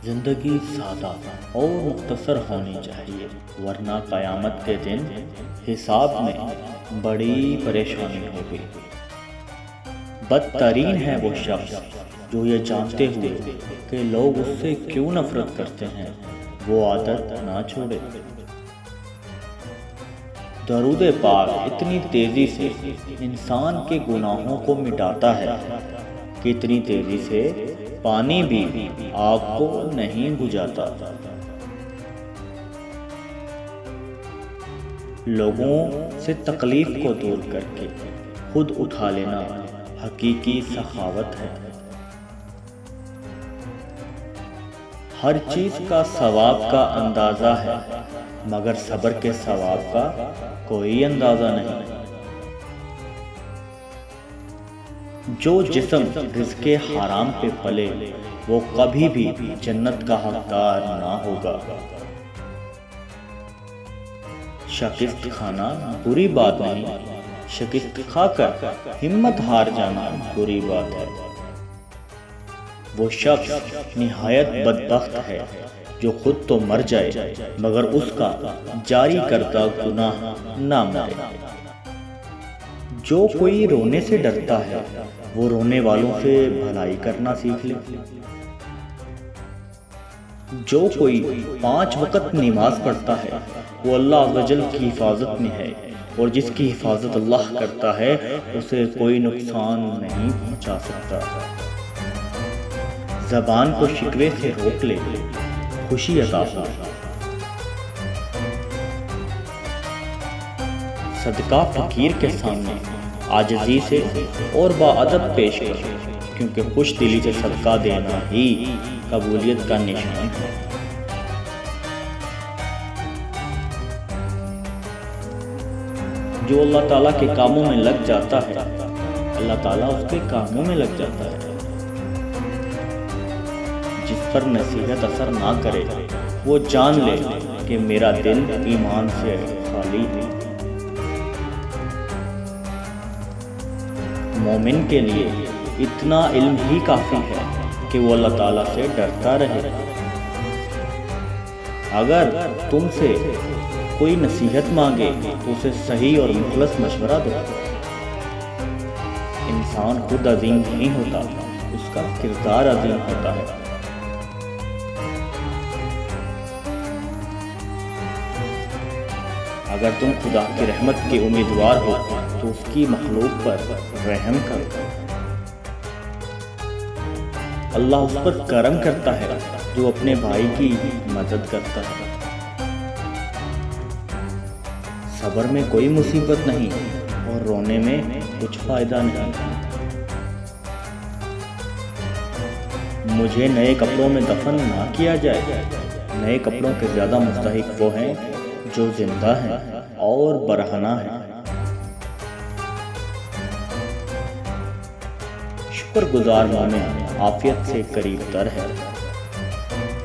زندگی سادہ اور مختصر ہونی چاہیے، ورنہ قیامت کے دن حساب میں بڑی پریشانی ہوگی۔ بدترین ہے وہ شخص جو یہ جانتے ہوئے کہ لوگ اس سے کیوں نفرت کرتے ہیں وہ عادت نہ چھوڑے۔ درود پاک اتنی تیزی سے انسان کے گناہوں کو مٹاتا ہے کہ اتنی تیزی سے پانی بھی آگ کو نہیں بجھاتا۔ لوگوں سے تکلیف کو دور کر کے خود اٹھا لینا حقیقی سخاوت ہے۔ ہر چیز کا ثواب کا اندازہ ہے، مگر صبر کے ثواب کا کوئی اندازہ نہیں۔ جو جسم رزق حرام پہ پلے وہ کبھی بھی جنت کا حقدار نہ ہوگا۔ شکست کھانا بری بات نہیں، شکست کھا کر ہمت ہار جانا بری بات ہے۔ وہ شخص نہایت بدبخت ہے جو خود تو مر جائے مگر اس کا جاری کردہ گناہ نہ مرے۔ جو کوئی رونے سے ڈرتا ہے وہ رونے والوں سے بھلائی کرنا سیکھ لے۔ جو کوئی 5 وقت نماز پڑھتا ہے وہ اللہ عز و جل کی حفاظت میں ہے، اور جس کی حفاظت اللہ کرتا ہے اسے کوئی نقصان نہیں پہنچا سکتا۔ زبان کو شکوے سے روک لے، خوشی عطا ہو۔ صدقہ فقیر کے سامنے عاجزی سے اور باادب پیش کر، کیونکہ خوش دلی سے صدقہ دینا ہی قبولیت کا نشان ہے۔ جو اللہ تعالیٰ کے کاموں میں لگ جاتا ہے اللہ تعالیٰ اس کے کاموں میں لگ جاتا ہے۔ جس پر نصیحت اثر نہ کرے وہ جان لے کہ میرا دل ایمان سے خالی ہے۔ مومن کے لیے اتنا علم ہی کافی ہے کہ وہ اللہ تعالیٰ سے ڈرتا رہے۔ اگر تم سے کوئی نصیحت مانگے تو اسے صحیح اور مخلص مشورہ دو۔ انسان خود عظیم نہیں ہوتا، اس کا کردار عظیم ہوتا ہے۔ اگر تم خدا کی رحمت کے امیدوار ہو تو اس کی مخلوق پر رحم کرو۔ اللہ اس پر کرم کرتا ہے جو اپنے بھائی کی مدد کرتا ہے۔ صبر میں کوئی مصیبت نہیں اور رونے میں کچھ فائدہ نہیں۔ مجھے نئے کپڑوں میں دفن نہ کیا جائے۔ نئے کپڑوں کے زیادہ مستحق وہ ہیں جو زندہ ہیں اور برہنہ ہیں۔ شکر گزار مومن عافیت سے قریب تر ہے۔